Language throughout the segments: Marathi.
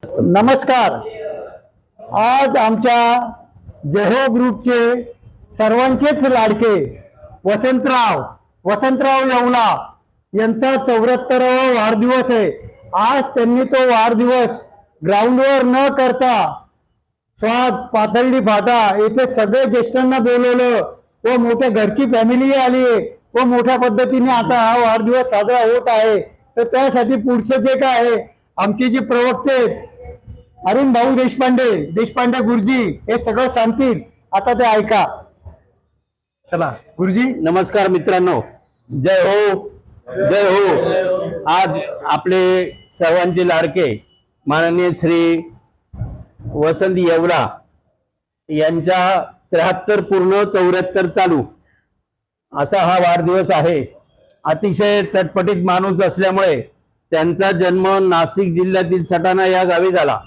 नमस्कार। आज आमच्या जेहो ग्रुपचे सर्वांचेच लाडके वसंतराव येवला यांचा 74वा वाढदिवस आहे। आज त्यांनी तो वाढदिवस ग्राउंडवर न करता स्वाद पाथर्डी फाटा येथे सगळे ज्येष्ठांना बोलवलं व मोठ्या घरची फॅमिली आली व मोठ्या पद्धतीने आता हा वाढदिवस साजरा होत आहे। तर त्यासाठी पुढचं जे काय आहे आमचे जे प्रवक्ते अरुण भाऊ देशपांडे गुरुजी हे सगळं सांगतील, आता ते ऐका। चला गुरुजी। नमस्कार मित्रांनो, जय हो जय हो। आज आपले सर्वांचे लाडके माननीय श्री वसंत येवला यांच्या 73 पूर्ण 74 चालू असा हा वाढदिवस आहे। अतिशय चटपटीत माणूस असल्यामुळे त्यांचा जन्म नाशिक जिल्ह्यातील सटाणा या गावी झाला।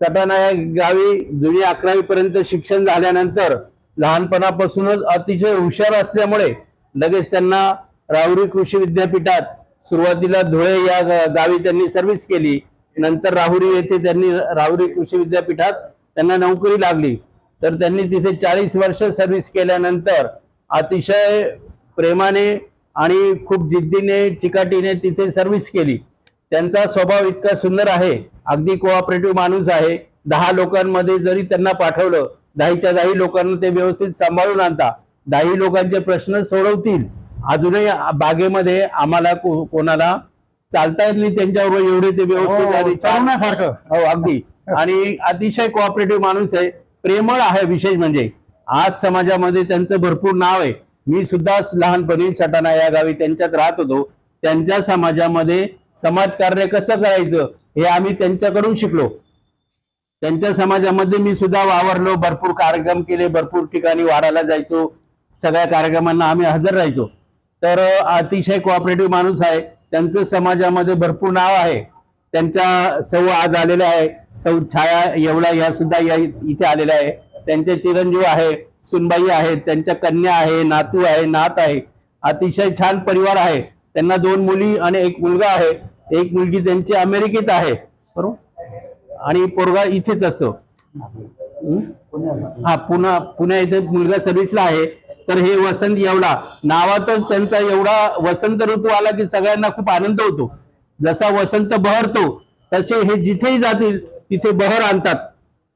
सटाणा या गावी जुनी 11वी पर्यंत शिक्षण झाल्यानंतर लहानपणापासूनच अतिशय हुशार असल्यामुळे लगेच त्यांना राहुरी कृषी विद्यापीठात सुरुवातीला धुळे या गावी त्यांनी सर्व्हिस केली। नंतर राहुरी येथे त्यांनी राहुरी कृषी विद्यापीठात त्यांना नोकरी लागली। तर त्यांनी तिथे 40 वर्ष सर्व्हिस केल्यानंतर अतिशय प्रेमाने आणि खूप जिद्दीने चिकाटीने तिथे सर्व्हिस केली। त्यांचा स्वभाव इतका सुंदर आहे, अगदी कोऑपरेटिव्ह माणूस आहे। 10 लोकांमध्ये जरी त्यांना पाठवलं, 10च्या 10 लोकांना ते व्यवस्थित सांभाळून आणतात, 10 लोकांचे प्रश्न सोडवतील। अजूनही बागेमध्ये आम्हाला कोणाला चालता येत नाही त्यांच्याबरोबर, एवढे ते व्यवस्थित हो अगदी। आणि अतिशय कोऑपरेटिव्ह माणूस आहे, प्रेमळ आहे। विशेष म्हणजे आज समाजामध्ये त्यांचं भरपूर नाव आहे। मी सुद्धा लहानपणी सटाणा या गावी त्यांच्यात राहत होतो। त्यांच्या समाजामध्ये समाजकार्य कसं करायचं हे आम्ही त्यांच्याकडून शिकलो। त्यांच्या समाजामध्ये मी सुद्धा वावरलो, भरपूर कार्यक्रम केले, भरपूर ठिकाणी वाढायला जायचो, सगळ्या कार्यक्रमांना आम्ही हजर राहायचो। तर अतिशय कोऑपरेटिव्ह माणूस आहे, त्यांचं समाजामध्ये भरपूर नाव आहे। त्यांच्या सौ आज आलेल्या आहे, सौ छाया येवला या सुद्धा या इथे आलेल्या आहे। त्यांचे चिरंजीव आहे, सुनबाई आहेत, त्यांच्या कन्या आहे, नातू आहे, नात आहे। अतिशय छान परिवार आहे। त्यांना 2 मुली आणि 1 मुलगा आहे। एक मुलगी त्यांची अमेरिकेत आहे, बरोबर, आणि पोरगा इथेच असतो। हा पुण्या इथे मुलगा सर्व्हिसला आहे। तर हे वसंत येवला नावातच त्यांचा एवढा वसंत ऋतू आला की सगळ्यांना खूप आनंद होतो। जसा वसंत बहरतो तसे हे जिथेही जातील तिथे बहर आणतात।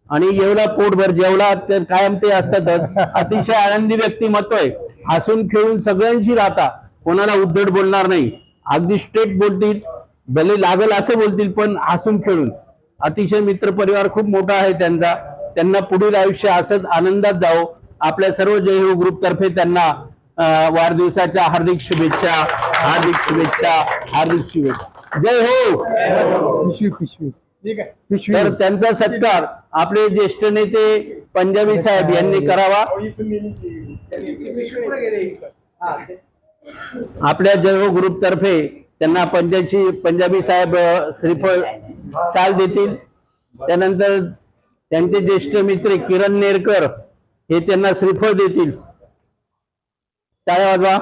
आणि येवला पोटभर जेवला तर कायम ते असतातच। अतिशय आनंदी व्यक्तिमत्व आहे, हसून खेळून सगळ्यांशी राहता, कोणाला उद्धट बोलणार नाही, अगदी स्ट्रेट बोलतील, भले लागल असं बोलतील पण हसून खेळून। अतिशय मित्र परिवार खूप मोठा आहे त्यांचा। त्यांना पुढील आयुष्य असंच आनंदात जावो। आपल्या सर्व जय हो ग्रुप तर्फे त्यांना वाढदिवसाच्या हार्दिक शुभेच्छा, हार्दिक शुभेच्छा, हार्दिक शुभेच्छा। जय हो। पिशवी तर त्यांचा सत्कार आपले ज्येष्ठ नेते पंजाबी साहेब यांनी करावा। आपल्या जय हो ग्रुप तर्फे त्यांना पंजाबी साहेब श्रीफळ शाल देतील। त्यानंतर त्यांचे ज्येष्ठ मित्र किरण नेरकर हे त्यांना श्रीफळ देतील। टाळ्या वाजवा।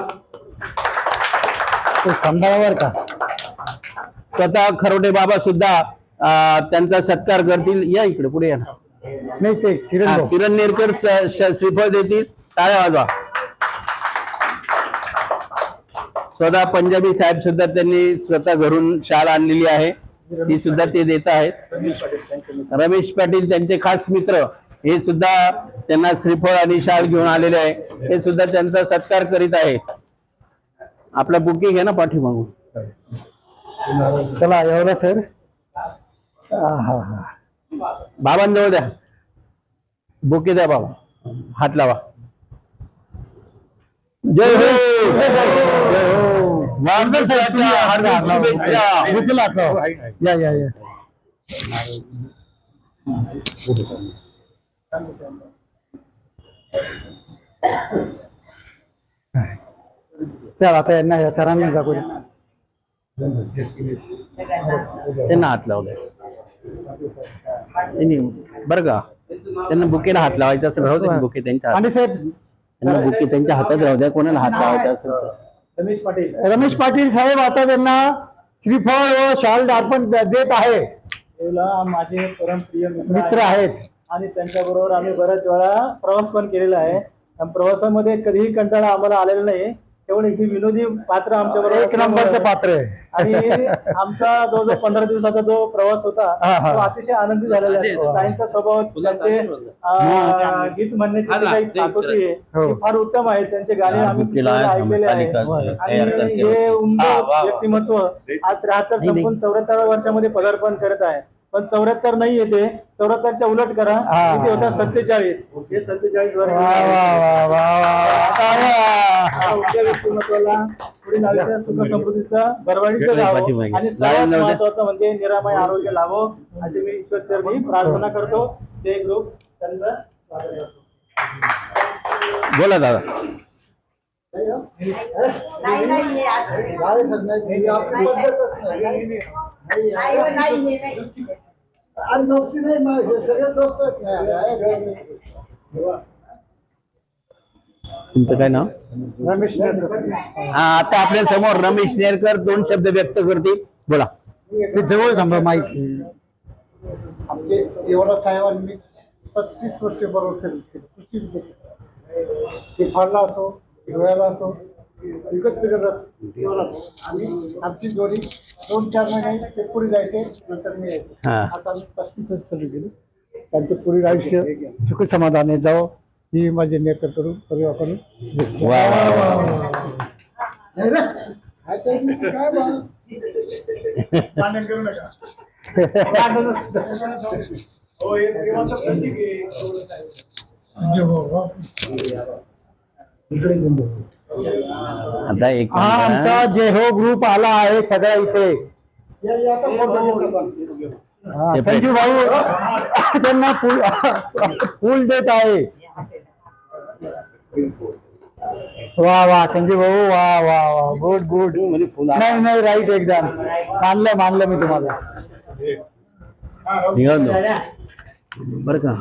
ते संभाळावर का स्वतः खरोटे बाबा सुद्धा त्यांचा सत्कार करतील। या इकडे पुढे या ना। नाही, ते किरण नेरकर श्रीफळ देतील। टाळ्या वाजवा। स्वतः पंजाबी साहेब सुद्धा त्यांनी स्वतः घरून शाल आणलेली आहे, ती सुद्धा ते देत आहेत। रमेश पाटील त्यांचे खास मित्र हे सुद्धा त्यांना श्रीफळ आणि शाल घेऊन आलेले आहे, हे सुद्धा त्यांचा सत्कार करीत आहेत। आपला बुके घ्या ना पाठीमागून। चला येवला सर। बाबांजवळ द्या, बुके द्या बाबा, हात लावा। जय हो, जय हो। वाढदिवसाच्या हार्दिक शुभेच्छा। या या या। चल आता यांना या सरांना दाखवू द्या। त्यांना हात लावलाय बरं का, त्यांना बुकेला हात लावायचा असेल राहू दे, बुके त्यांच्या आणि साहेब त्यांना बुके त्यांच्या हातात राहू द्या, कोणाला हात लावायचा असेल तर। रमेश पाटील साहेब आता त्यांना श्रीफळ व शाल अर्पण देत आहे। देवला माझे परमप्रिय मित्र आहेत. आणि त्यांच्याबरोबर आम्ही बऱ्याच वेळा प्रवास पण केलेला आहे. आणि प्रवासामध्ये कधीही कंटाळा आम्हाला आलेला नाही. तेवढे ही विनोदी पात्र आमच्या बरोबर एक नंबरचं पात्र आहे. आणि आमचा जो 15 दिवसाचा जो प्रवास होता हा. तो अतिशय आनंदी झालेला आहे. ताईंचा स्वभाव, त्यांचे गीत म्हणण्याची जी काही चातुर्य आहे ती फार उत्तम आहे. त्यांचे गाणे आम्ही पुष्कळ ऐकलेले आहे. आणि हे उमदं व्यक्तिमत्व आज 73 संपून 74व्या वर्षामध्ये पदार्पण करत आहे. पण 74 नाही येते, 74च्या उलट करा, किती होता 47. हे 47 वर्ष उद्या व्यक्तिमत्वाला पुढील आयुष्यात सुख समृद्धीचा भरभराटीचं लाभो आणि सर्वात महत्वाचं म्हणजे निरामय आरोग्य लाभो अशी मी ईश्वरचरणी प्रार्थना करतो. ते ग्रुप त्यांचा स्वागत असो. बोला दादा. नाही नाही तुमचं काय नाव? रमेश आता आपल्या समोर रमेश नेरकर 2 शब्द व्यक्त करतील. बोला. ते जवळ थांबा माहिती. आमचे एवढा साहेबांनी 35 वर्ष बरोबर सर्व्हिस केली. कृषी विद्यापीठ फाडला असो, हिरव्याला असो, विकत आणि आमची जोडी 2-4 महिने ते पुढे जायचे, नंतर मी यायचे. असं आम्ही 35 वर्ष सर्व्हिस केली. त्यांचं पुढील आयुष्य सुख समाधाने जावं ही माझी नेरकर करून परिवाराकडून शुभेच्छा. वा वा वा. नाही रे, काय बा? भांडण करू नका. आता एक हा आमचा जे हो ग्रुप आला आहे सगळ्या इथे. याचा फोटो हा, संजीव भाऊ त्यांना फुल देत आहे. वा वा संजीव भाऊ, वा वा वा, गुड गुड. नाही नाही राईट, एकदम मानलं मी तुम्हाला. बरं का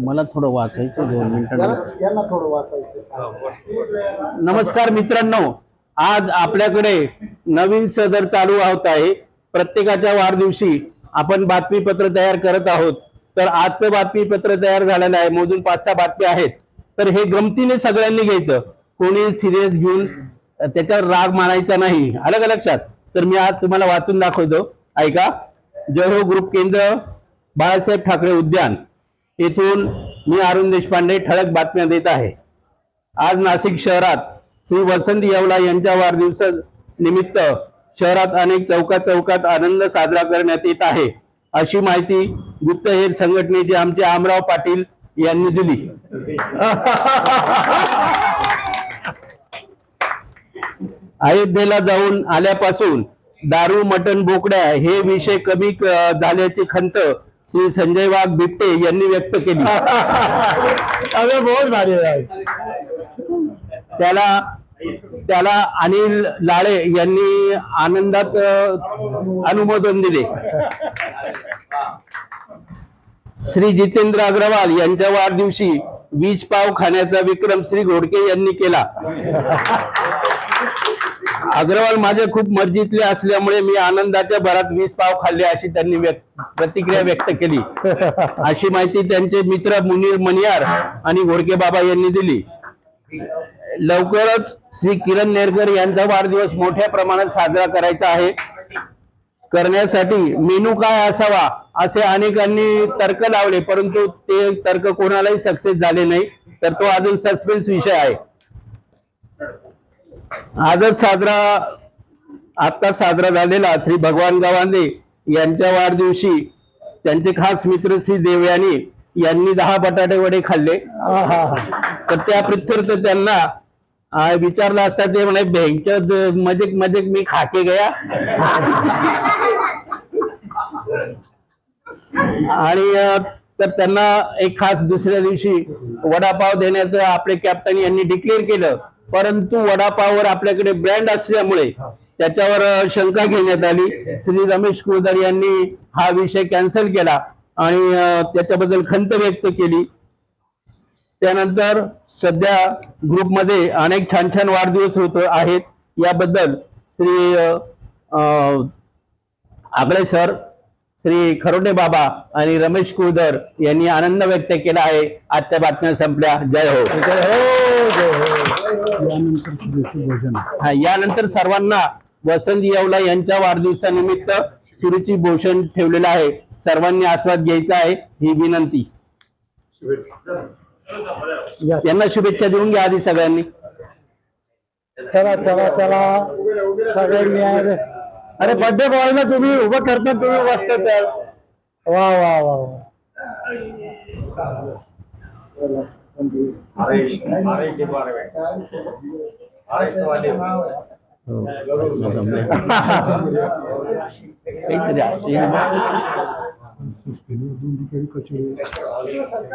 मला थोडं वाचायचं 2 मिनिटं. यांना थोडं वाचायचं. नमस्कार मित्रांनो, आज आपल्याकडे नवीन सदर चालू होत आहे. प्रत्येकाच्या वाढदिवशी आपण बातमीपत्र तयार करत आहोत. तर आजचं बातमीपत्र तयार झालेलं आहे. मोजून 5-6 बातम्या आहेत. तर हे गमतीने सगळ्यांनी घ्यायचं, कोणी सिरियस घेऊन त्याच्यावर राग मानायचा नाही. आलं का लक्षात? तर मी आज तुम्हाला वाचून दाखवतो, ऐका. जय हो ग्रुप केंद्र, बाळासाहेब ठाकरे उद्यान येथून मी अरुण देशपांडे ठळक बातम्या देत आहे. आज नाशिक शहरात श्री वसंत येवला यांच्या वाढदिवसा निमित्त शहरात अनेक चौकात आनंद साजरा करण्यात येत आहे, अशी माहिती गुप्तहेर संघटनेचे आमचे आमराव पाटील यांनी दिली. अयोध्येला जाऊन आल्यापासून दारू, मटण, बोकड्या हे विषय कमी झाल्याची खंत श्री संजय वाघ बिबटे यांनी व्यक्त केली. अरे बहुत भारी आहे. त्याला अनिल लाळे यांनी आनंदात अनुमोदन दिले. श्री जितेंद्र अग्रवाल यांच्या वाढदिवशी 20 पाव खाण्याचा विक्रम श्री घोडके यांनी केला. अग्रवाल माझे खूप मर्जीतले असल्यामुळे मी आनंदाच्या भरात 20 पाव खाल्ले, अशी त्यांनी प्रतिक्रिया व्यक्त केली. अशी माहिती त्यांचे मित्र मुनीर मनियार आणि घोडके बाबा यांनी दिली. लवकरच श्री किरण नेरकर यांचा वाढदिवस मोठ्या प्रमाणात साजरा करायचा आहे. करण्यासाठी मेनू काय असावा असे अनेकांनी तर्क लावले, परंतु ते तर्क कोणालाही सक्सेस झाले नाही. तर तो अजून सस्पेन्स विषय आहे. आता साजरा झालेला श्री भगवान गवांदे यांच्या वाढदिवशी त्यांचे खास मित्र श्री देवयानी यांनी 10 बटाटे वडे खाल्ले. तर त्या प्रित्यर्थ त्यांना विचारलं असता ते म्हणे भयंकर मजेक मी खाके गया. आणि तर त्यांना एक खास दुसऱ्या दिवशी वडापाव देण्याचं आपले कॅप्टन यांनी डिक्लेअर केलं, परंतु वडापाववर आपल्याकडे ब्रँड असल्यामुळे त्याच्यावर शंका घेण्यात आली. श्री रमेश कुळदार यांनी हा विषय कॅन्सल केला आणि त्याच्याबद्दल खंत व्यक्त केली. त्यानंतर सध्या ग्रुपमध्ये अनेक छान छान वाढदिवस होत आहेत. याबद्दल श्री आगळे सर, श्री खरोटे बाबा आणि रमेश कुळधर यांनी आनंद व्यक्त केला आहे. आजच्या बातम्या संपल्या. जय हो. यानंतर सुरुची भोजन. हा, यानंतर सर्वांना वसंत येवला यांच्या वाढदिवसानिमित्त सुरुची भोजन ठेवलेलं आहे. सर्वांनी आस्वाद घ्यायचा आहे ही विनंती. Yes. यांना शुभेच्छा देऊन घ्या आधी सगळ्यांनी. चला चला चला सगळ्यांनी अरे बर्थडे बॉयला तुम्ही उभं करता, तुम्ही बसता तर वा वा वा वा. काहीतरी असेल.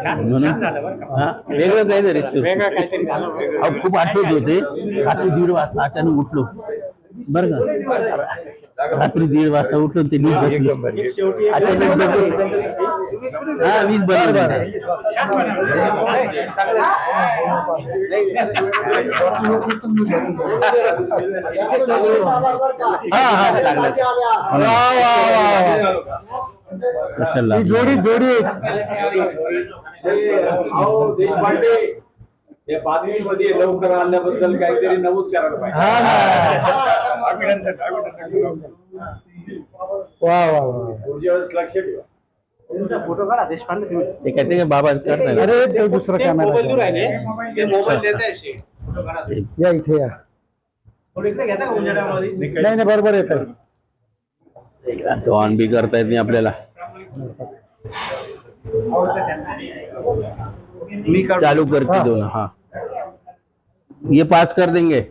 म्हणून हा, वेगळं काहीतरी अहो, खूप आठवत होते. रात्री 1:30 वाजता अचानक उठलो बरं का. रात्री 1:30 वाजता उठलो ते नीट बसलो. अचानक बघतो. हा, वीज बंद झाली. हा हा लागला. वा वा वा. कशाला ही जोडी जोडी देशपांडे या बातमीमध्ये लवकर आल्याबद्दल काहीतरी नमूद करायला पाहिजे. हा वा वा वा. पुढच्या वेळेस लक्ष ठेवा. फोटो काढा देशपांडे तुम्ही. ते काय ते बाबा करताय. अरे ते दुसरं कॅमेरा या इथे या. नाही नाही बरोबर येत. तो ऑन बी करता येत नाही आपल्याला. चालू करते दोनों. हाँ, ये पास कर देंगे.